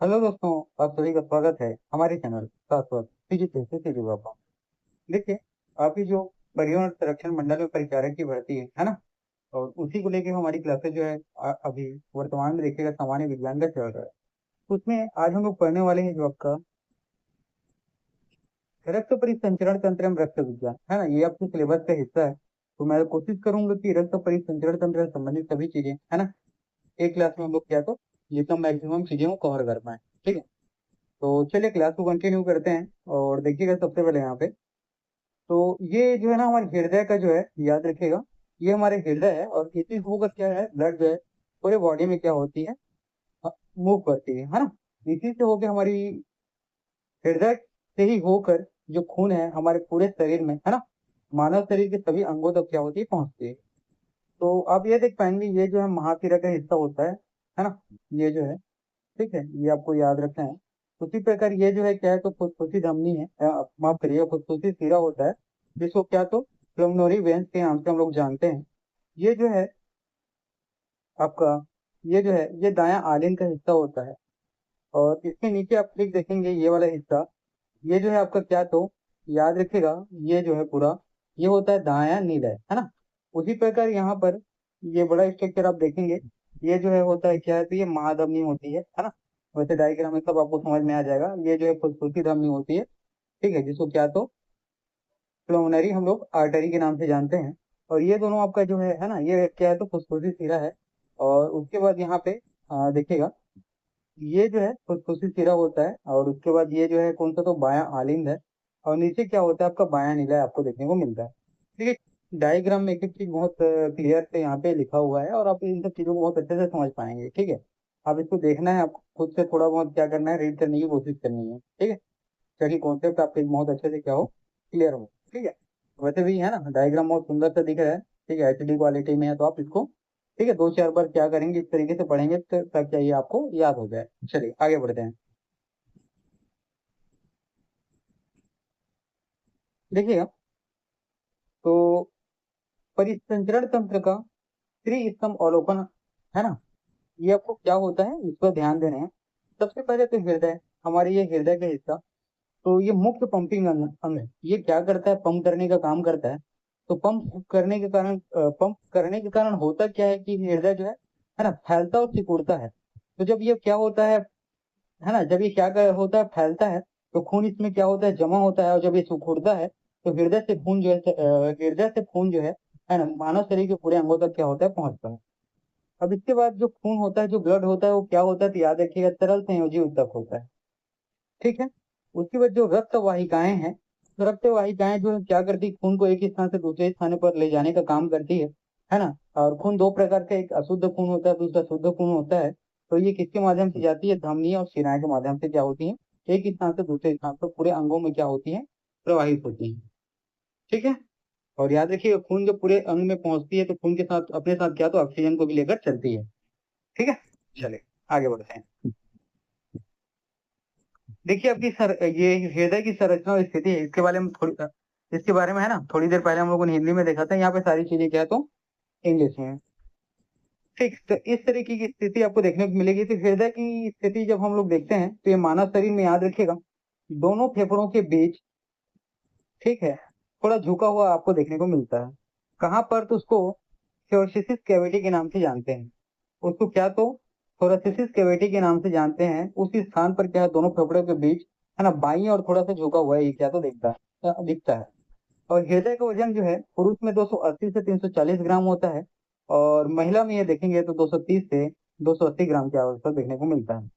Hello दोस्तों, आप सभी का स्वागत है हमारे चैनल शाश्वत फिजिक्स से सीधी बाबा। देखिए, आपकी जो पर्यावरण संरक्षण मंडल में परिचारक की भर्ती है ना। और उसी को लेके हमारी क्लासेस जो है अभी वर्तमान में देखिएगा सामान्य विज्ञान का चल रहा है। उसमें आज हम लोग पढ़ने वाले हैं जो आपका रक्त परिसंचरण तंत्र एवं रक्त विज्ञान है ना, ये आपके सिलेबस का हिस्सा है। तो मैं कोशिश करूंगा कि रक्त परिसंचरण तंत्र से संबंधित सभी चीजें है ना एक क्लास में हम लोग क्या तो जितना मैक्सिमम चीजें को कवर कर पाए। ठीक है, तो चलिए क्लास को कंटिन्यू करते हैं। और देखिएगा सबसे पहले यहाँ पे, तो ये जो है ना हमारे हृदय का जो है, याद रखिएगा, ये हमारे हृदय है और इसी होकर क्या है, ब्लड जो है पूरे बॉडी में क्या होती है, मूव करती है ना। इसी से होकर हमारी हृदय से ही होकर जो खून है हमारे पूरे शरीर में है ना, मानव शरीर के सभी अंगों तक क्या होती है, पहुंचती है। तो आप ये देख पाएंगे, ये जो है महाशिरा का हिस्सा होता है ना, ये जो है, ठीक है, ये आपको याद रखना है। उसी प्रकार ये जो है क्या है, तो फुसफुसी धमनी है, माफ करिए, फुसफुसी सिरा होता है, जिसको क्या तो प्लमनरी वेंस के नाम से हम लोग जानते हैं। ये जो है आपका, ये जो है ये दायां आलिंग का हिस्सा होता है। और इसके नीचे आप क्लिक देखेंगे, ये वाला हिस्सा, ये जो है आपका क्या तो याद रखिएगा, ये जो है पूरा, ये होता है दायां निलय है ना। उसी प्रकार यहाँ पर ये बड़ा स्ट्रक्चर आप देखेंगे, ये जो है होता है क्या है, तो ये महाधमनी होती है ना। वैसे डायग्राम में सब आपको समझ में आ जाएगा, ये जो है फुसफुसी धमनी होती है, ठीक है, जिसको क्या तो प्लमोनरी हम लोग आर्टरी के नाम से जानते हैं। और ये दोनों आपका जो है ना, ये क्या है तो फुसफुसी सिरा है। और उसके बाद यहाँ पे देखिएगा, ये जो है फुसफुसी सिरा होता है, और उसके बाद ये जो है कौन सा तो बायां आलिंद है। और नीचे क्या होता है, आपका बायां निलय आपको देखने को मिलता है। ठीक है, डायग्राम में एक एक चीज बहुत क्लियर से यहाँ पे लिखा हुआ है, और आप इन सब चीजों को बहुत अच्छे से समझ पाएंगे। ठीक है, आप इसको देखना है, आपको खुद से थोड़ा बहुत क्या करना है, रीड करने की कोशिश करनी है। ठीक है, ताकि कॉन्सेप्ट आपके बहुत अच्छे से क्या हो, क्लियर हो। ठीक है, वैसे भी है ना, डायग्राम बहुत सुंदर से दिख रहा है, ठीक है, एचडी क्वालिटी में है, तो आप इसको ठीक है दो चार बार क्या करेंगे, इस तरीके से पढ़ेंगे तो तब क्या ये आपको याद हो जाए। चलिए आगे बढ़ते हैं। देखिएगा, तो परिसंचरण तंत्र का त्रिस्तंभ अवलोकन है ना, ये आपको क्या होता है, इस पर ध्यान देना है। सबसे पहले तो हृदय, हमारे ये हृदय का हिस्सा, तो ये मुख्य पंपिंग अंग है। ये क्या करता है, पंप करने का काम करता है। तो पंप करने के कारण होता क्या है कि हृदय जो है ना, फैलता और सिकुड़ता है। तो जब ये क्या होता है ना, जब ये होता है, फैलता है, तो खून इसमें क्या होता है, जमा होता है। और जब ये सिकुड़ता है, तो हृदय से खून जो है, हृदय से खून जो है ना, मानव शरीर के पूरे अंगों तक क्या होता है, पहुंचता है। अब इसके बाद जो खून होता है, जो ब्लड होता है, वो क्या होता है, तो याद रखिएगा, तरल संयोजी ऊतक होता है। ठीक है, उसके बाद जो रक्त वाहिकाएं हैं, तो रक्त वाहिकाएं जो है क्या करती है, खून को एक स्थान से दूसरे स्थान पर ले जाने का काम करती है ना। और खून दो प्रकार का, एक अशुद्ध खून होता है, दूसरा शुद्ध खून होता है। तो ये किसके माध्यम से जाती है, धमनी और शिराएं के माध्यम से क्या होती है, एक स्थान से दूसरे स्थान पर पूरे अंगों में क्या होती है, प्रवाहित होती है। ठीक है, और याद रखिए, खून जब पूरे अंग में पहुंचती है, तो खून के साथ अपने साथ क्या तो ऑक्सीजन को भी लेकर चलती है। ठीक है, चलिए आगे बढ़ते हैं। देखिए आपकी सर, ये हृदय की संरचना और स्थिति है, इसके बारे में थोड़ी, इसके बारे में है ना, थोड़ी देर पहले हम लोगों ने हिंदी में देखा था, यहाँ पे सारी चीजें क्या है तो इंग्लिश में है। ठीक, तो इस तरीके की स्थिति आपको देखने को मिलेगी। तो हृदय की स्थिति जब हम लोग देखते हैं, तो ये मानव शरीर में, याद रखिएगा, दोनों फेफड़ों के बीच, ठीक है, थोड़ा झुका हुआ आपको देखने को मिलता है। कहाँ पर, तो उसको थोरसिस कैविटी के नाम से जानते हैं। उसको क्या तो थोरसिस कैविटी के नाम से जानते हैं। उसी स्थान पर क्या है, दोनों फेफड़ों के बीच है ना, बाई और थोड़ा सा झुका हुआ है, ये क्या तो दिखता है। और हृदय का वजन जो है, पुरुष में 280 से 340 ग्राम होता है, और महिला में ये देखेंगे तो 230 से 280 ग्राम के आसपास देखने को मिलता है।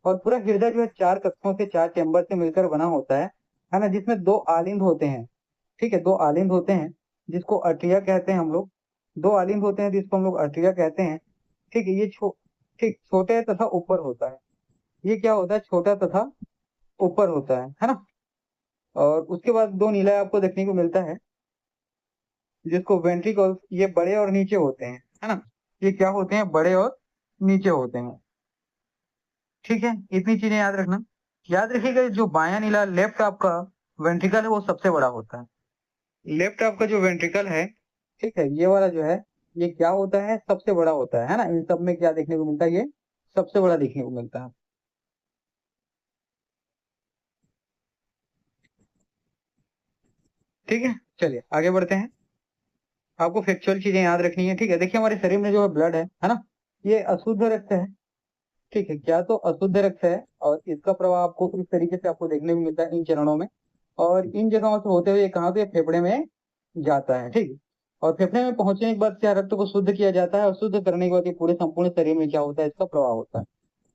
और पूरा हृदय जो है चार कक्षों से, चार चैम्बर से मिलकर बना होता है ना, जिसमें दो आलिंद होते हैं। ठीक है, दो आलिंद होते हैं, जिसको अट्रिया कहते हैं हम लोग। दो आलिंद होते हैं जिसको हम लोग अट्रिया कहते हैं। ठीक है, ये ठीक छोटे तथा ऊपर होता है। ये क्या होता है, छोटा तथा ऊपर होता है ना। और उसके बाद दो नीला आपको देखने को मिलता है, जिसको वेंट्रिकल्स, ये बड़े और नीचे होते हैं, है ना। ये क्या होते हैं, बड़े और नीचे होते हैं। ठीक है, इतनी चीजें याद रखना। याद रखिएगा, जो बायां नीला लेफ्ट आपका वेंट्रिकल है, वो सबसे बड़ा होता है। लेफ्ट आपका जो वेंट्रिकल है, ठीक है, ये वाला जो है, ये क्या होता है, सबसे बड़ा होता है ना। इन सब में क्या देखने को मिलता है, ये सबसे बड़ा देखने को मिलता है। ठीक है, चलिए आगे बढ़ते हैं। आपको फैक्चुअल चीजें याद रखनी है, ठीक है। देखिए हमारे शरीर में जो है ब्लड है ना, ये अशुद्ध रक्त है, ठीक है। क्या तो अशुद्ध रक्त है, और इसका प्रभाव आपको इस तरीके से आपको देखने को मिलता है इन चरणों में, और इन जगहों से होते हुए कहाँ पे फेफड़े में जाता है, ठीक है। और फेफड़े में पहुंचने के बाद क्या रक्त को शुद्ध किया जाता है, और शुद्ध करने के बाद ये पूरे संपूर्ण शरीर में क्या होता है, इसका प्रभाव होता है।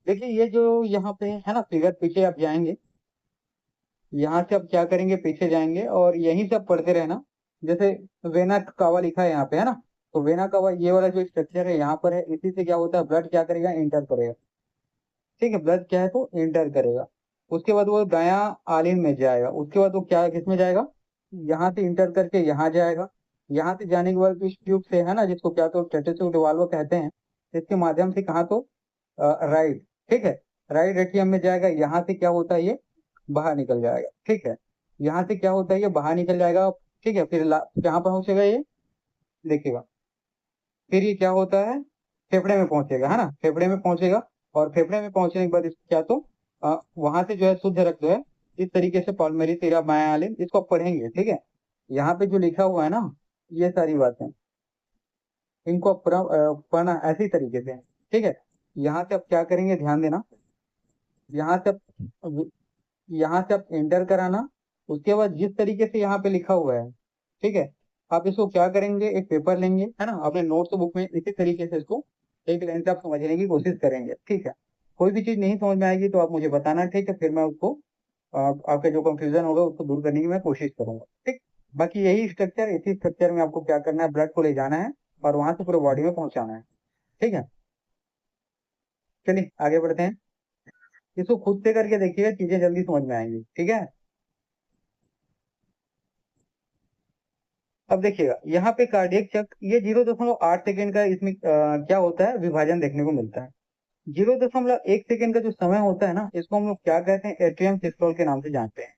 देखिए ये जो यहाँ पे है ना फिगर, पीछे आप जाएंगे, यहाँ से आप क्या करेंगे, पीछे जाएंगे और यहीं से आप पढ़ते रहना। जैसे वेना कावा लिखा है यहाँ पे, है ना, तो वेना कावा ये वाला जो स्ट्रक्चर है यहाँ पर है, इसी से क्या होता है, ब्लड क्या करेगा, एंटर करेगा, ठीक है। ब्लड क्या है तो एंटर करेगा, उसके बाद वो दाया आलिन में जाएगा, उसके बाद वो क्या किसमें जाएगा, यहाँ से इंटर करके यहाँ जाएगा। यहाँ से जाने के बाद इस ट्यूब से, है ना, जिसको क्या तो टेट्रासिक वाल्व कहते हैं, इसके माध्यम से कहाँ तो राइट, ठीक है, राइट एट्रियम में जाएगा। यहाँ से क्या होता है, ये बाहर निकल जाएगा, ठीक है। यहाँ से क्या होता है, ये बाहर निकल जाएगा, ठीक है। फिर कहाँ पहुंचेगा ये, देखिएगा, फिर ये क्या होता है, फेफड़े में पहुंचेगा, है ना, फेफड़े में पहुंचेगा। और फेफड़े में पहुंचने के बाद इसको क्या तो वहां से जो है शुद्ध रक्त जो है, इस तरीके से पॉलिमरी तेरा मायालिन, इसको आप पढ़ेंगे, ठीक है। यहाँ पे जो लिखा हुआ है ना, ये सारी बातें, इनको आप पढ़ना ऐसी तरीके से, ठीक है। यहाँ से आप क्या करेंगे, ध्यान देना, यहाँ से आप एंटर कराना। उसके बाद जिस तरीके से यहाँ पे लिखा हुआ है, ठीक है, आप इसको क्या करेंगे, एक पेपर लेंगे, है ना, अपने नोट्स बुक में इसी तरीके से इसको एक लाइन से आप समझने की कोशिश करेंगे, ठीक है। कोई भी चीज नहीं समझ में आएगी तो आप मुझे बताना, ठीक है, फिर मैं उसको आपका जो कंफ्यूजन होगा उसको दूर करने की मैं कोशिश करूंगा, ठीक। बाकी यही स्ट्रक्चर, इसी स्ट्रक्चर में आपको क्या करना है, ब्लड को ले जाना है और वहां से पूरे बॉडी में पहुंचाना है, ठीक है। चलिए आगे बढ़ते हैं, इसको खुद से करके देखिएगा, चीजें जल्दी समझ में आएंगी, ठीक है। अब देखिएगा यहाँ पे कार्डियक चक्र, ये 0.8 सेकेंड का इसमें क्या होता है, विभाजन देखने को मिलता है। 0.1 सेकेंड का जो समय होता है ना, इसको हम लोग क्या कहते हैं, एट्रियम सिस्टोल के नाम से जानते हैं।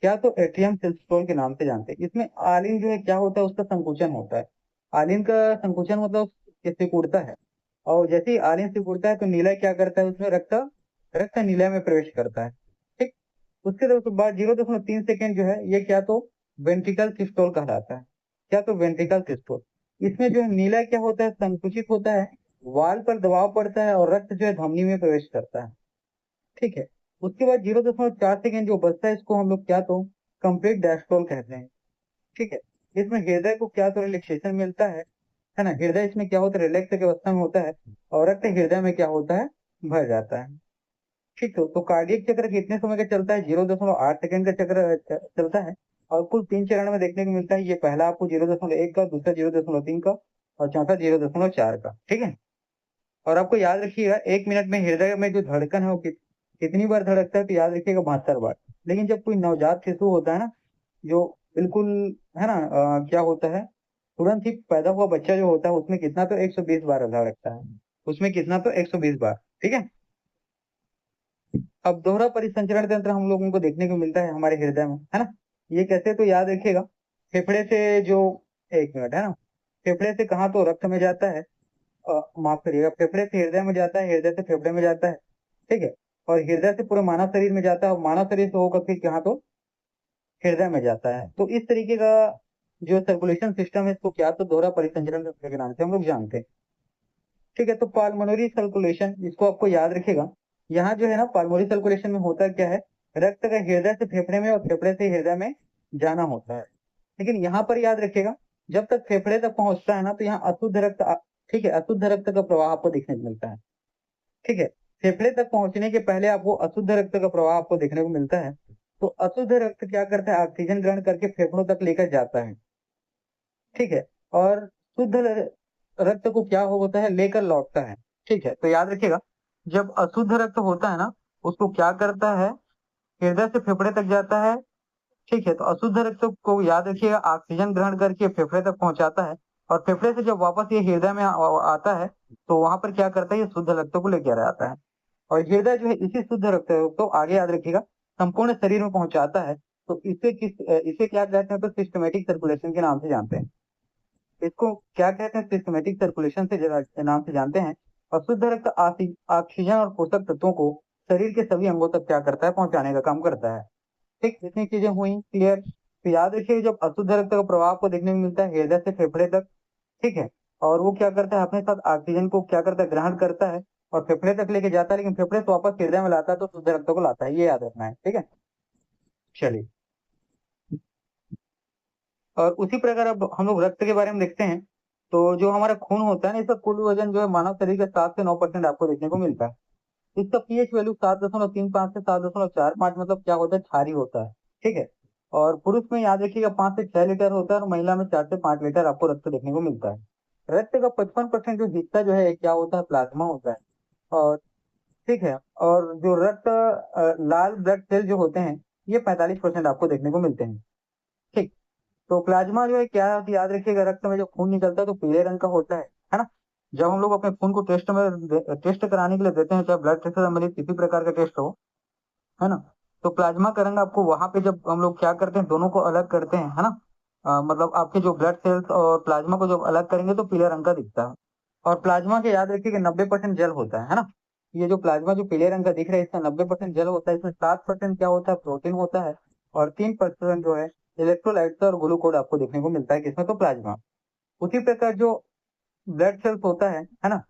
क्या तो एट्रियम सिस्टोल के नाम से जानते हैं। इसमें आलिन जो है क्या होता है, उसका संकुचन होता है। आलिन का संकुचन मतलब सिकुड़ता है, और जैसे ही आलिन सिकुड़ता है तो नीला क्या करता है, उसमें रक्त रक्त नीला में प्रवेश करता है, ठीक। उसके बाद 0.3 सेकेंड जो है, ये क्या तो वेंट्रिकल सिस्टोल कहलाता है। क्या तो वेंट्रिकल सिस्टोल, इसमें जो है नीला क्या होता है, संकुचित होता है, वाल पर दबाव पड़ता है और रक्त जो है धमनी में प्रवेश करता है, ठीक है। उसके बाद 0.4 सेकेंड जो बचता है, इसको हम लोग क्या तो कंप्लीट डायस्टोल कहते हैं, ठीक है। इसमें हृदय को क्या तो रिलैक्सेशन मिलता है ना, हृदय इसमें क्या होता है, रिलैक्स की अवस्था में होता है, और रक्त हृदय में क्या होता है, भर जाता है, ठीक। तो कार्डियक चक्र कितने समय का चलता है, 0.8 सेकेंड का चक्र चलता है, और कुल 3 चरण में देखने को मिलता है। ये पहला आपको 0.1 का, दूसरा 0.3 का, और चौथा 0.4 का, ठीक है। और आपको याद रखिएगा 1 मिनट में हृदय में जो धड़कन है वो कितनी बार धड़कता है, तो याद रखिएगा 72 बार। लेकिन जब कोई नवजात शिशु होता है ना, जो बिल्कुल, है ना, क्या होता है, तुरंत ही पैदा हुआ बच्चा जो होता है, उसमें कितना तो 120 बार धड़कता है, उसमें कितना तो 120 बार, ठीक है। अब दोहरा परिसंचरण तंत्र हम लोगों को देखने को मिलता है हमारे हृदय में, है ना। ये कैसे, तो याद रखिएगा, फेफड़े से जो, 1 मिनट, है ना, फेफड़े से कहाँ तो रक्त में जाता है, माफ करिएगा, फेफड़े से हृदय में जाता है, हृदय से फेफड़े में जाता है, ठीक है। और हृदय से पूरे मानव शरीर में जाता है, और मानव शरीर से होकर फिर कहाँ तो हृदय में जाता है। तो इस तरीके का जो सर्कुलेशन सिस्टम है, इसको क्या तो दोहरा परिसंचरण तंत्र के नाम से हम लोग जानते हैं, ठीक है। तो पाल्मोनरी सर्कुलेशन, इसको आपको याद रखेगा, यहाँ जो है ना पाल्मोनरी सर्कुलेशन में होता क्या है, रक्त का हृदय से फेफड़े में और फेफड़े से हृदय में जाना होता है। लेकिन यहाँ पर याद रखिएगा, जब तक फेफड़े तक पहुंचता है ना, तो यहाँ अशुद्ध रक्त, ठीक है, अशुद्ध रक्त का प्रवाह आपको देखने को मिलता है, ठीक है। फेफड़े तक पहुंचने के पहले आपको अशुद्ध रक्त का प्रवाह आपको देखने को मिलता है। तो अशुद्ध रक्त क्या करता है, ऑक्सीजन ग्रहण करके फेफड़ों तक लेकर जाता है, ठीक है। और शुद्ध रक्त को क्या होता है, लेकर लौटता है, ठीक है। तो याद रखिएगा, जब अशुद्ध रक्त होता है ना, उसको क्या करता है, हृदय से फेफड़े तक जाता है, ठीक है। तो अशुद्ध रक्त को याद रखिएगा, ऑक्सीजन ग्रहण करके फेफड़े तक पहुंचाता है, और फेफड़े से जब वापस ये हृदय में आता है, तो वहां पर क्या करता है, ये शुद्ध रक्त को लेकर आता है। और हृदय जो है इसी शुद्ध रक्त को आगे याद रखिएगा संपूर्ण शरीर में पहुंचाता है। तो इसे क्या कहते हैं, तो सिस्टमेटिक सर्कुलेशन के नाम से जानते हैं। इसको क्या कहते हैं, सिस्टमेटिक सर्कुलेशन से नाम से जानते हैं। और शुद्ध रक्त ऑक्सीजन और पोषक तत्वों को शरीर के सभी अंगों तक क्या करता है, पहुंचाने का काम करता है, ठीक। जितनी चीजें हुई क्लियर। तो याद रखिए जब अशुद्ध रक्त का प्रवाह आपको देखने को मिलता है हृदय से फेफड़े तक, ठीक है, और वो क्या करता है अपने साथ ऑक्सीजन को क्या करता है ग्रहण करता है और फेफड़े तक लेके जाता है, लेकिन फेफड़े से वापस हृदय में लाता है तो शुद्ध रक्त को लाता है, ये याद रखना है, ठीक है। चलिए, और उसी प्रकार अब हम लोग रक्त के बारे में देखते हैं। तो जो हमारा खून होता है ना, इसका कुल वजन जो है मानव शरीर का 7 से 9% आपको देखने को मिलता है। इसका पीएच वैल्यू 7.35 से 7.45 मतलब क्या होता है, क्षारीय होता है, ठीक है। और पुरुष में याद रखिएगा 5 से 6 लीटर होता है और महिला में 4 से 5 लीटर आपको रक्त देखने को मिलता है। रक्त का 55% जो हिस्सा जो है क्या होता है, प्लाज्मा होता है। और ठीक है, और जो रक्त लाल ब्लड सेल जो होते हैं ये 45% आपको देखने को मिलते हैं, ठीक। तो प्लाज्मा जो है क्या है, तो याद रखिएगा रक्त में जो खून निकलता है तो पीले रंग का होता है ना। जब हम लोग अपने खून को टेस्ट कराने के लिए देते हैं, चाहे ब्लड टेस्ट से संबंधित किसी प्रकार का टेस्ट हो, है ना, तो प्लाज्मा का रंग आपको वहां पे जब हम लोग क्या करते हैं दोनों को अलग करते हैं, है ना, मतलब आपके जो ब्लड सेल्स और प्लाज्मा को जब अलग करेंगे तो पीले रंग का दिखता है। और प्लाज्मा के याद रखिए कि 90% जल होता है ना। ये जो प्लाज्मा जो पीले रंग का दिख रहा है इसका 90% जल होता है, इसमें 7% क्या होता है, प्रोटीन होता है, और 3% जो है इलेक्ट्रोलाइट्स और ग्लूकोज आपको देखने को मिलता है, किसमें, तो प्लाज्मा। उसी प्रकार जो ब्लड सेल्स होता है ना,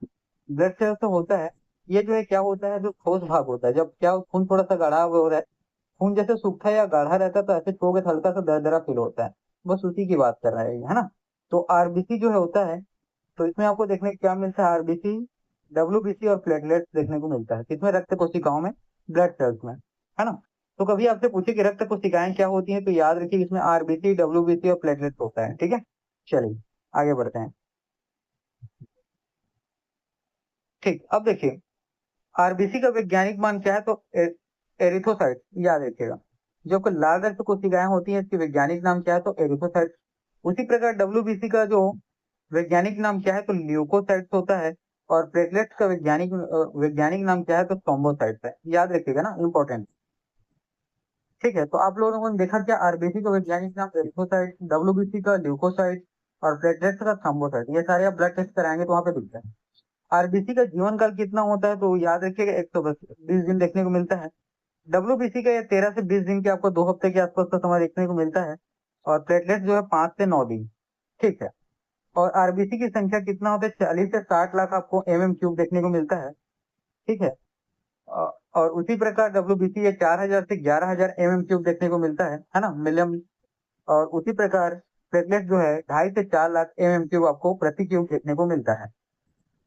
ब्लड सेल्स तो होता है, ये जो है क्या होता है, जो ठोस भाग होता है, जब क्या खून थोड़ा सा गाढ़ा हो रहा है, खून जैसे सूखा या गाढ़ा रहता है तो ऐसे छूओगे तो हल्का सा दरदरा फील होता है, बस उसी की बात कर रहे हैं, है ना। तो आरबीसी जो है होता है, तो इसमें आपको देखने को क्या मिलता है, आरबीसी, डब्ल्यूबीसी और प्लेटलेट्स देखने को मिलता है, किसमें, रक्त कोशिकाओं में, ब्लड सेल्स में, है ना। तो कभी आपसे पूछे कि रक्त कोशिकाएं क्या होती हैं, तो याद रखिए इसमें आरबीसी, डब्ल्यूबीसी और प्लेटलेट्स होता है, ठीक है। चलिए आगे बढ़ते हैं। ठीक, अब देखिए आरबीसी का वैज्ञानिक मान क्या है, तो एरिथोसाइट, याद रखिएगा। जो कि लाल रक्त कोशिकाएं होती हैं इसकी वैज्ञानिक नाम क्या है, तो एरिथोसाइट। उसी प्रकार डब्ल्यूबीसी का जो वैज्ञानिक नाम क्या है, तो ल्यूकोसाइट्स होता है। और प्लेटलेट्स का वैज्ञानिक नाम क्या है, तो थ्रोम्बोसाइट्स है, याद रखिएगा ना, इंपॉर्टेंट। ठीक है, तो आप लोगों ने देखा क्या, आरबीसी का वैज्ञानिक नाम एरिथोसाइट, डब्ल्यूबीसी का ल्यूकोसाइट और प्लेटलेट्स का थ्रोम्बोसाइट, ये सारे आप ब्लड टेस्ट कराएंगे तो वहां पे दिखता है। आरबीसी का जीवन काल कितना होता है, तो याद रखिएगा 120 दिन देखने को मिलता है। डब्ल्यूबीसी का ये 13 से 20 दिन के आपको 2 हफ्ते के आसपास का समय देखने को मिलता है। और प्लेटलेट्स जो है 5 से 9 दिन, ठीक है। और आरबीसी की संख्या कितना होता है, 40 से 60 लाख आपको क्यूब देखने को मिलता है, ठीक है। और उसी प्रकार डब्ल्यूबीसी ये 4,000 से 11,000 क्यूब देखने को मिलता है ना, मिलियन। और उसी प्रकार प्लेटलेट जो है 2.5 से 4 लाख क्यूब आपको प्रति क्यूब देखने को मिलता है,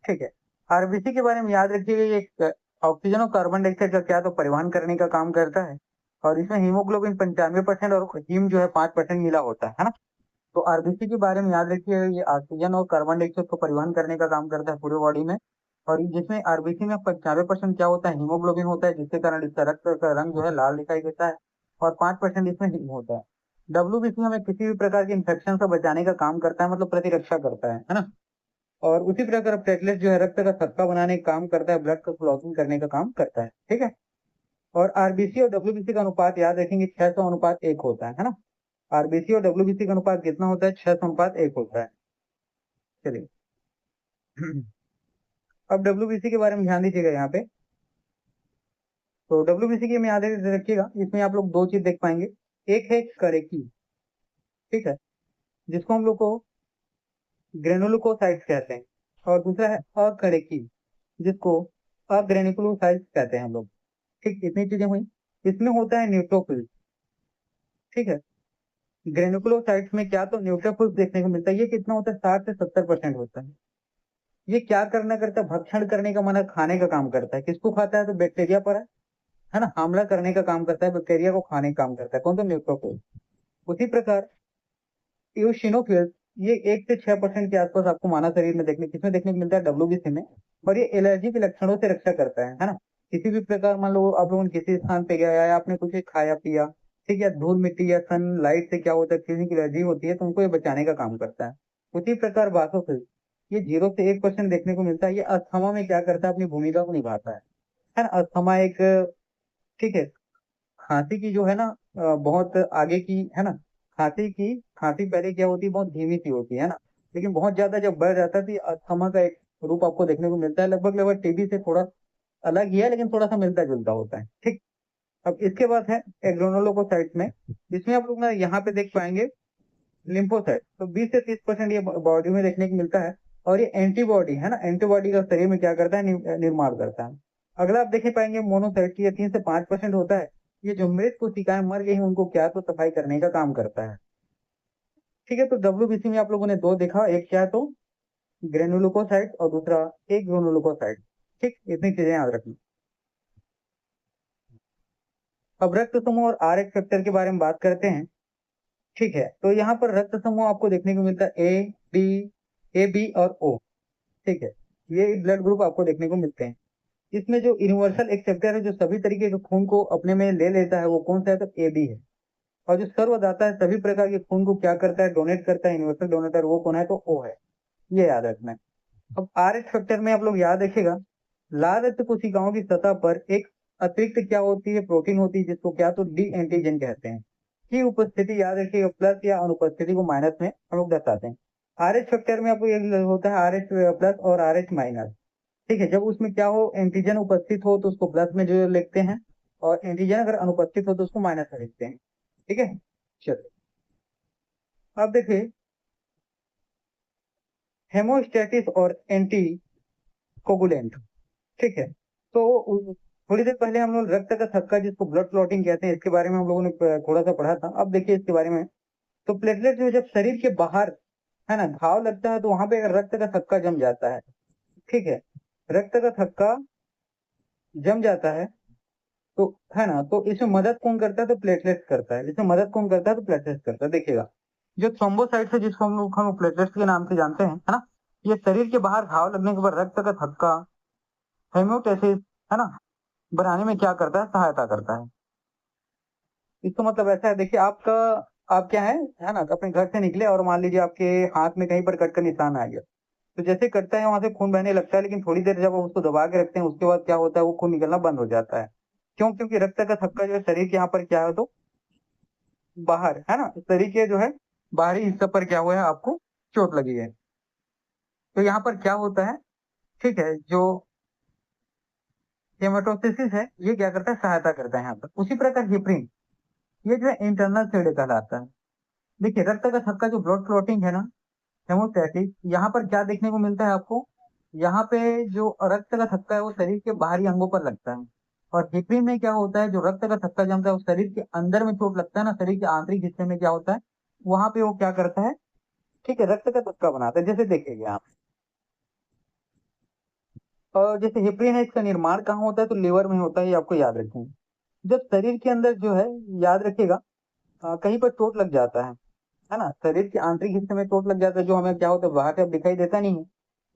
ठीक है। आरबीसी के बारे में याद रखिएगा, ये ऑक्सीजन और कार्बन डाइऑक्साइड का क्या तो परिवहन करने का काम करता है। और इसमें हीमोग्लोबिन 95% और हीम जो है 5% मिला होता है ना। तो आरबीसी के बारे में याद रखिए, ये ऑक्सीजन और कार्बन डाइऑक्साइड को परिवहन करने का काम करता है पूरे बॉडी में। और जिसमें आरबीसी में 95% क्या होता है, हीमोग्लोबिन होता है, जिसके कारण इसका रक्त का रंग जो है लाल दिखाई देता है। और 5% इसमें हीम होता है। डब्ल्यूबीसी हमें किसी भी प्रकार के इन्फेक्शन से बचाने का काम करता है, मतलब प्रतिरक्षा करता है ना। और उसी प्रकार प्लेटलेट जो है रक्त का थक्का बनाने का काम करता है, ब्लड का क्लॉटिंग करने का काम करता है, ठीक है। और आरबीसी और डब्ल्यूबीसी का अनुपात याद रखेंगे 600:1 होता है ना। आरबीसी और डब्ल्यूबीसी का अनुपात कितना होता है, 600:1 होता है। चलिए अब डब्ल्यूबीसी के बारे में ध्यान दीजिएगा यहाँ पे। तो डब्ल्यूबीसी की में याद रखिएगा, इसमें आप लोग दो चीज देख पाएंगे। एक है करेकी, ठीक है, जिसको हम लोग को ग्रेनुलोकोसाइट्स कहते हैं। और दूसरा है अकरेकी, जिसको अग्रेनुलोसाइट्स कहते हैं हम लोग। ठीक, इतनी चीजें हुई। इसमें होता है न्यूट्रोफिल, ठीक है। ग्रेनुलोसाइट्स में क्या तो न्यूट्रोफिल्स देखने को मिलता है, ये कितना होता है, 60 से 70% होता है। ये क्या करना करता है, भक्षण करने का, माना खाने का काम करता है। किसको खाता है, तो बैक्टीरिया पर है ना, हमला करने का काम करता है, बैक्टीरिया को खाने का काम करता है, कौन, तो न्यूट्रोफिल। उसी प्रकार इओसिनोफिल्स, ये 1 से 6% के आसपास आपको मानव शरीर में किसमें देखने को मिलता है, डब्ल्यूबीसी में। और ये एलर्जी के लक्षणों से रक्षा करता है ना। किसी भी प्रकार मान लो आप लोगों ने किसी स्थान पे गया या आपने कुछ खाया पिया, ठीक है, धूल मिट्टी या सन लाइट से क्या होता है, किसी की एलर्जी होती है, तो उनको ये बचाने का काम करता है। उसी प्रकार बासोफिल, ये 0 से 1% देखने को मिलता है। ये अस्थमा में क्या करता है, अपनी भूमिका को निभाता है ना। अस्थमा एक, ठीक है, खांसी की जो है ना, बहुत आगे की है ना। खांसी पहले क्या होती है, बहुत धीमी सी होती है ना, लेकिन बहुत ज्यादा जब बढ़ जाता है तो ये अस्थमा का एक रूप आपको देखने को मिलता है। लगभग लगभग टीबी से थोड़ा अलग ही है, लेकिन थोड़ा सा मिलता जुलता होता है, ठीक। अब इसके बाद है एग्रोनोलोकोसाइट्स में, इसमें आप लोग ना यहाँ पे देख पाएंगे लिम्फोसाइट, तो 20 से 30% ये बॉडी में देखने को मिलता है, और ये एंटीबॉडी है ना, एंटीबॉडी का शरीर में क्या करता है, निर्माण करता है। अगला आप देख पाएंगे मोनोसाइट, ये 3 से 5% होता है, ये जो मृत कोशिकाएं मर गई हैं उनको क्या तो सफाई करने का काम करता है। ठीक है, तो डब्ल्यूबीसी में आप लोगों ने दो देखा, एक क्या तो ग्रेनुलोकोसाइट और दूसरा एक ग्रेनुलोकोसाइट। ठीक, इतनी चीजें याद रखनी। अब रक्त समूह और आर एक्स फैक्टर के बारे में बात करते हैं। ठीक है, तो यहाँ पर रक्त समूह आपको देखने को मिलता है ए बी और ओ। ठीक है, ये ब्लड ग्रुप आपको देखने को मिलते हैं। इसमें जो यूनिवर्सल एक्सेप्टर है, जो सभी तरीके के खून को अपने में ले लेता है, वो कौन सा है, तो ए बी है। और जो सर्वदाता है, सभी प्रकार के खून को क्या करता है, डोनेट करता है, यूनिवर्सल डोनेटर, वो कौन है, तो ओ है। ये याद रखना है। अब आर एच फैक्टर में आप लोग याद रखिएगा, लाल रक्त कोशिकाओं की सतह पर एक अतिरिक्त क्या होती है, प्रोटीन होती है, जिसको क्या तो डी एंटीजन कहते हैं, की उपस्थिति याद रखिएगा, प्लस या अनुपस्थिति को माइनस में हम लोग दर्शाते हैं। आर एच फैक्टर में आपको ये होता है आर एच प्लस और आर एच माइनस। ठीक है, जब उसमें क्या हो, एंटीजन उपस्थित हो तो उसको प्लस में जो लिखते हैं, और एंटीजन अगर अनुपस्थित हो तो उसको माइनस में लिखते हैं। ठीक है, चलिए अब देखिए हेमोस्टेटिस और एंटी कोगुलेंट। ठीक है, तो थोड़ी देर पहले हम लोग रक्त का थक्का, जिसको ब्लड क्लॉटिंग कहते हैं, इसके बारे में हम लोगों ने थोड़ा सा पढ़ा था। अब देखिए इसके बारे में, तो प्लेटलेट जो जब शरीर के बाहर है ना घाव लगता है, तो वहां पे अगर रक्त का थक्का जम जाता है, ठीक है, रक्त का थक्का जम जाता है, तो है ना, तो इसमें मदद कौन करता है, तो प्लेटलेट्स करता है। इसमें मदद कौन करता है, तो प्लेटलेट्स करता है। देखिएगा, जो थ्रोम्बोसाइट्स है, जिसको हम प्लेटलेट्स के नाम से जानते हैं, है ना, ये शरीर के बाहर घाव लगने के बाद रक्त का थक्का, हेमोटेसिस, है ना, बनाने में क्या करता है, सहायता करता है। इसका मतलब ऐसा है, देखिए आपका, आप क्या है ना, अपने घर से निकले और मान लीजिए आपके हाथ में कहीं पर कट का निशान आ गया, तो जैसे कटता है वहां से खून बहने लगता है, लेकिन थोड़ी देर जब हम उसको दबा के रखते हैं, उसके बाद क्या होता है, वो खून निकलना बंद हो जाता है। क्यों? क्योंकि रक्त का थक्का जो है शरीर के यहाँ पर क्या है, तो बाहर है ना, शरीर के जो है बाहरी हिस्से पर क्या हुआ है, आपको चोट लगी है। तो यहाँ पर क्या होता है, ठीक है, जो हेमाटोसिस है, ये क्या करता है, सहायता करता है यहाँ पर। उसी प्रकार हिप्रिन, ये जो है इंटरनल थ्रेड कहलाता है। देखिए रक्त का थक्का, जो ब्लड क्लॉटिंग है ना, हेमोस्टैटिस, यहाँ पर क्या देखने को मिलता है आपको, यहाँ पे जो रक्त का थक्का है वो शरीर के बाहरी अंगों पर लगता है, और हिप्रिन में क्या होता है, जो रक्त का थक्का जमता है वो शरीर के अंदर में चोट लगता है ना, शरीर के आंतरिक हिस्से में क्या होता है, वहां पे वो क्या करता है, ठीक है, रक्त का थक्का बनाता है। जैसे देखिएगा आप, और जैसे हिप्रिन है, इसका निर्माण कहाँ होता है, तो लिवर में होता है, ये आपको याद रखेंगे। जब शरीर के अंदर जो है, याद रखिएगा, कहीं पर चोट लग जाता है ना, शरीर के आंतरिक हिस्से में चोट लग जाता है, जो हमें क्या होता है, बाहर से अब दिखाई देता नहीं है,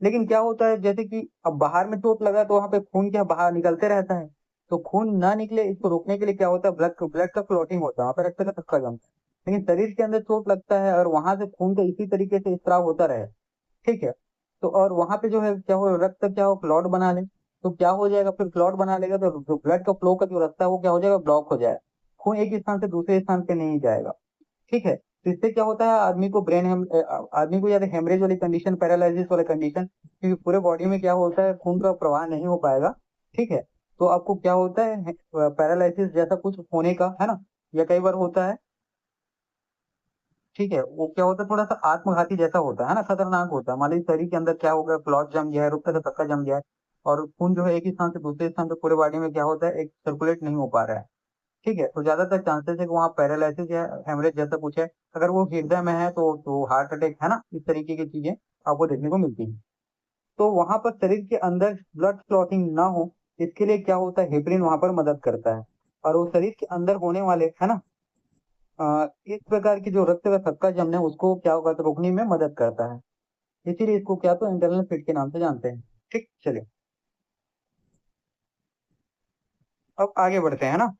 लेकिन क्या होता है, जैसे कि अब बाहर में चोट लगा तो वहां पे खून क्या बाहर निकलते रहता है, तो खून ना निकले इसको रोकने के लिए क्या होता है, ब्लड का क्लॉटिंग होता है, वहां पे रक्त का थक्का जमता है। लेकिन शरीर के अंदर चोट लगता है और वहां से खून का इसी तरीके से स्त्राव होता रहे, ठीक है, तो और वहां पे जो है क्या हो, रक्त क्या हो, क्लॉट बना ले, तो क्या हो जाएगा, फिर क्लॉट बना लेगा तो जो ब्लड का फ्लो का जो रास्ता है वो क्या हो जाएगा, ब्लॉक हो जाएगा, खून एक स्थान से दूसरे स्थान पे नहीं जाएगा। ठीक है, तो इससे क्या होता है, आदमी को आदमी को ज्यादा हेमरेज वाली कंडीशन, पैरालिसिस वाली कंडीशन, क्योंकि पूरे बॉडी में क्या होता है, खून का प्रवाह नहीं हो पाएगा। ठीक है, तो आपको क्या होता है, पैरालिसिस जैसा कुछ होने का, है ना, या कई बार होता है। ठीक है, वो क्या होता है, थोड़ा सा आत्मघाती जैसा होता है ना, खतरनाक होता है। मान लीजिए शरीर के अंदर क्या हो गया, क्लॉट जम गया है, रक्त का थक्का जम गया है, और खून जो है एक ही स्थान से दूसरे स्थान पे पूरे बॉडी में क्या होता है, एक सर्कुलेट नहीं हो पा रहा है। ठीक है, तो ज्यादातर चांसेस है कि वहाँ पैरालिसिस या हेमरेज जैसा कुछ है। अगर वो हृदय में है तो हार्ट अटैक, है ना, इस तरीके की चीजें आपको देखने को मिलती है। तो वहां पर शरीर के अंदर ब्लड क्लॉटिंग ना हो, इसके लिए क्या होता है, हेपरिन वहां पर मदद करता है, और वो शरीर के अंदर होने वाले, है ना, इस प्रकार की जो रक्त का थक्का जमने, उसको क्या होगा, तो रोकने में मदद करता है। इसीलिए इसको क्या तो इंटरनल फिट के नाम से जानते हैं। ठीक, चलिए अब आगे बढ़ते हैं ना।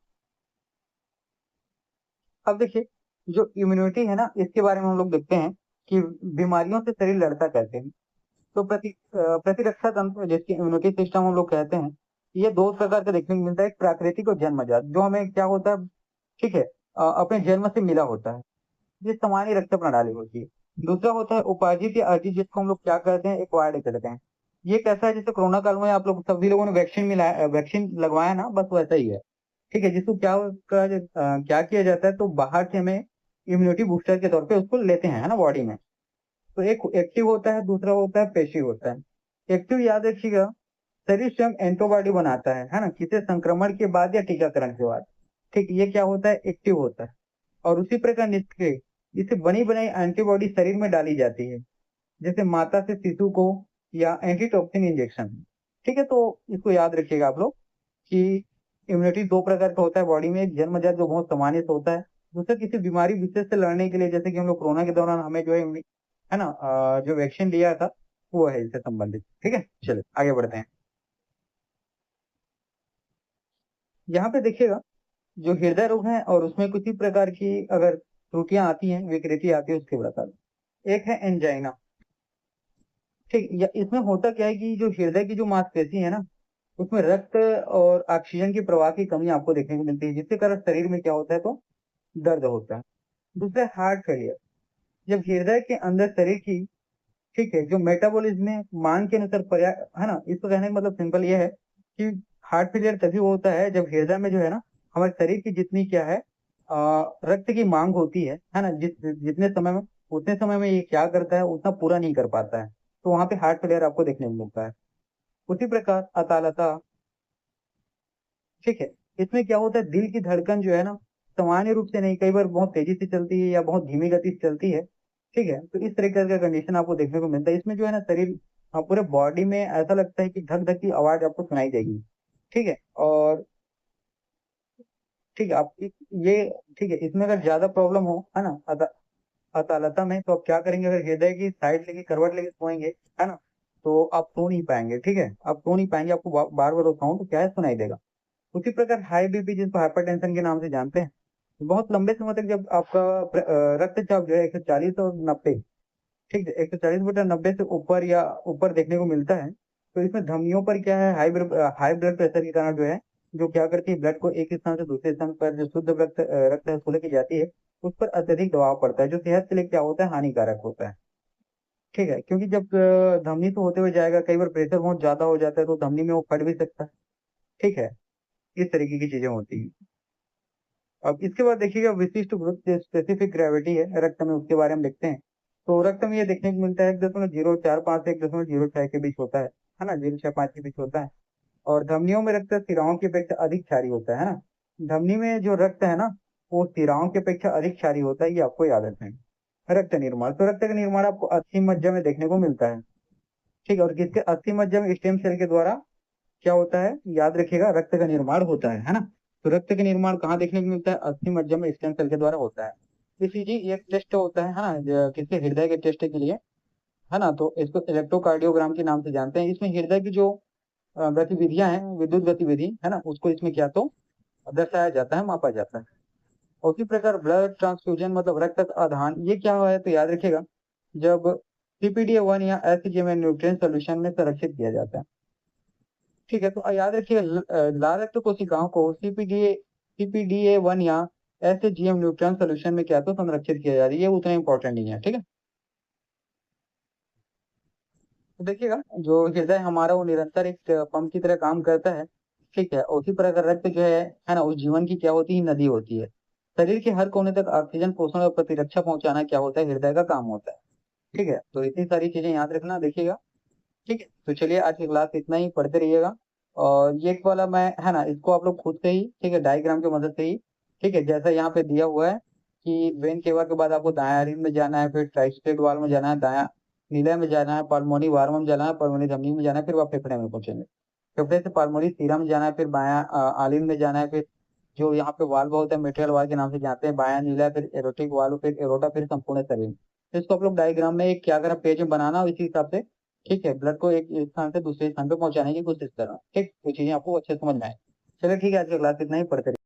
अब देखिए, जो इम्यूनिटी है ना, इसके बारे में हम लोग देखते हैं कि बीमारियों से शरीर लड़ता कैसे है। तो प्रतिरक्षा तंत्र, जिसकी इम्यूनिटी सिस्टम हम लोग कहते हैं, ये दो प्रकार का देखने को मिलता है। एक प्राकृतिक और जन्मजात, जो हमें क्या होता है, ठीक है, अपने जन्म से मिला होता है, ये सामान्य रक्त प्रणाली होती है। दूसरा होता है उपार्जित या अर्जित, जिसको हम लोग क्या कहते हैं, एक्वायर्ड कहते हैं। ये कैसा है, जैसे कोरोना काल में आप लोग सभी लोगों ने वैक्सीन लगवाया ना, बस वैसा ही है। ठीक है, जिसको क्या किया जाता है, तो बाहर से हमें इम्यूनिटी बूस्टर के तौर पे उसको लेते हैं, है ना, बॉडी में। तो एक एक्टिव होता है, दूसरा होता है पैसिव होता है। एक्टिव याद रखिएगा, शरीर स्वयं एंटीबॉडी बनाता है ना, किसी संक्रमण के बाद या टीकाकरण के बाद। ठीक, ये क्या होता है, एक्टिव होता है। और उसी प्रकार निष्क्रिय, इसे बनी बनाई एंटीबॉडी शरीर में डाली जाती है, जैसे माता से शिशु को, या एंटीटॉक्सिन इंजेक्शन। ठीक है, तो इसको याद रखिएगा आप लोग कि इम्यूनिटी दो प्रकार का होता है बॉडी में, एक जन्मजात जो बहुत सामान्य से होता है, दूसरा किसी बीमारी विशेष से लड़ने के लिए, जैसे कि हम लोग कोरोना के दौरान हमें जो है ना, जो वैक्सीन लिया था, वो है इससे संबंधित। ठीक है, चलिए आगे बढ़ते हैं। यहाँ पे देखिएगा, जो हृदय रोग है और उसमें किसी प्रकार की अगर त्रुटियां आती हैं, विकृति आती है, उसके बता दो। एक है एंजाइना। ठीक, या इसमें होता क्या है कि जो हृदय की जो मांसपेशी है ना, उसमें रक्त और ऑक्सीजन की प्रवाह की कमी आपको देखने को मिलती है, जिसके कारण शरीर में क्या होता है, तो दर्द होता है। दूसरा, हार्ट फेलियर। जब हृदय के अंदर शरीर की, ठीक है, जो मेटाबॉलिज्म में मांग के अनुसार पर्याप्त, है ना, इसको कहने का मतलब सिंपल ये है कि हार्ट फेलियर तभी होता है जब हृदय में जो है ना, हमारे शरीर की जितनी क्या है, रक्त की मांग होती है ना, जितने समय में, उतने समय में ये क्या करता है, उतना पूरा नहीं कर पाता है, तो वहां पे हार्ट फेलियर आपको देखने को मिलता है। उसी प्रकार अतालता। ठीक है, इसमें क्या होता है, दिल की धड़कन जो है ना, सामान्य रूप से नहीं, कई बार बहुत तेजी से चलती है या बहुत धीमी गति से चलती है। ठीक है, तो इस तरीके का कंडीशन आपको देखने को मिलता है। इसमें जो है ना, शरीर, पूरे बॉडी में ऐसा लगता है कि धक धक की आवाज आपको सुनाई देगी। ठीक है, और ठीक है, ये, ठीक है, इसमें अगर ज्यादा प्रॉब्लम हो, है ना, अतालता में, तो आप क्या करेंगे, अगर हृदय की साइड लेके, करवट लेके सोएंगे, है ना, तो आप सो नहीं पाएंगे। ठीक है, आप सो नहीं पाएंगे, आपको बार बार वो साउंड क्या है, सुनाई देगा। उसी प्रकार हाई बीपी, जिसको हाइपरटेंशन के नाम से जानते हैं, बहुत लंबे समय तक जब आपका रक्तचाप जो है 140 और 90, ठीक है, 140/90 से ऊपर या ऊपर देखने को मिलता है, तो इसमें धमनियों पर क्या है, हाई ब्लड प्रेशर के कारण जो है, जो क्या करती है, ब्लड को एक स्थान से दूसरे स्थान पर, जो शुद्ध रक्त है उसको लेके जाती है, उस पर अत्यधिक दबाव पड़ता है, जो सेहत के लिए क्या होता है, हानिकारक होता है। ठीक है, क्योंकि जब धमनी से होते हुए जाएगा, कई बार प्रेशर बहुत ज्यादा हो जाता है, तो धमनी में वो फट भी सकता है। ठीक है, इस तरीके की चीजें होती है। अब इसके बाद देखिएगा, विशिष्ट गुरुत्व, स्पेसिफिक ग्रेविटी है रक्त में, उसके बारे में देखते हैं। तो रक्त में ये देखने को मिलता है 1.045 से 1.06 के बीच होता है ना, 0.65 के बीच होता है। और धमनियों में रक्त सिराओं की अपेक्षा अधिक क्षारीय होता है ना। धमनी में जो रक्त है ना, वो सिराओं की अपेक्षा अधिक क्षारीय होता है, ये आपको याद रखना है। रक्त निर्माण, तो रक्त का निर्माण आपको अस्थि मज्जा में देखने को मिलता है। ठीक है, और किसके, अस्थि मज्जा में स्टेम सेल के द्वारा क्या होता है, याद रखिएगा, रक्त का निर्माण होता है ना। तो रक्त का निर्माण कहाँ देखने को मिलता है, अस्थि मज्जा में स्टेम सेल के द्वारा होता है। ईसीजी एक टेस्ट होता है ना, किसके, हृदय के टेस्ट के लिए, है ना, तो इसको इलेक्ट्रोकार्डियोग्राम के नाम से जानते हैं। इसमें हृदय की जो गतिविधियां हैं, विद्युत गतिविधि, है ना, उसको इसमें क्या तो दर्शाया जाता है, मापा जाता है। उसी प्रकार ब्लड ट्रांसफ्यूजन, मतलब रक्त आधान, ये क्या है, तो याद रखिएगा, जब CPDA1 या SCGM न्यूट्रिएंट सोल्यूशन में संरक्षित किया जाता है। ठीक है, तो याद रखिए, लाल रक्त कोशिकाओं को CPDA1 या SCGM न्यूट्रिएंट सोल्यूशन में क्या तो संरक्षित किया जा रहा है, ये उतना इंपॉर्टेंट नहीं है। ठीक है, तो देखिएगा, जो हृदय हमारा, वो निरंतर एक पंप की तरह काम करता है। ठीक है, उसी प्रकार रक्त जो है ना, उस जीवन की क्या होती है, नदी होती है। शरीर के हर कोने तक ऑक्सीजन, पोषण और प्रतिरक्षा पहुंचाना क्या होता है, हृदय का काम होता है। ठीक है, तो इतनी सारी चीजें याद रखना, देखिएगा। ठीक है, तो चलिए आज की क्लास इतना ही, पढ़ते रहिएगा। और ये वाला मैं, है ना, इसको आप लोग खुद से ही, ठीक है, डायग्राम की मदद से ही, ठीक है, जैसा यहाँ पे दिया हुआ है कि वेन केवा के बाद आपको दायां अरिंद में जाना है, फिर ट्राइस्टेट वाल में जाना है, दायां नीला में जाना है, पल्मोनी वार्म में जाना है, पल्मोनी धमनी में जाना है, फिर आप फेफड़े में पहुंचेंगे। फेफड़े से पल्मोनी सीरम में जाना है, फिर बायां आलिंद में जाना है, फिर जो यहाँ पे वाल्व होता है, मेट्रियल वाल्व के नाम से जानते हैं, बायां नीला, फिर एरोटिक वाल्व, फिर एरोटा, फिर संपूर्ण शरीर। तो इसको आप लोग डायग्राम में एक क्या करें, पेज में बनाना, और इसी हिसाब से, ठीक है, ब्लड को एक स्थान से दूसरे स्थान पे पहुंचाने की कोशिश करना। ठीक, तो चीजें आपको अच्छे समझ में आए। चलिए ठीक है, आज की क्लास इतना ही, पढ़ते रहिए।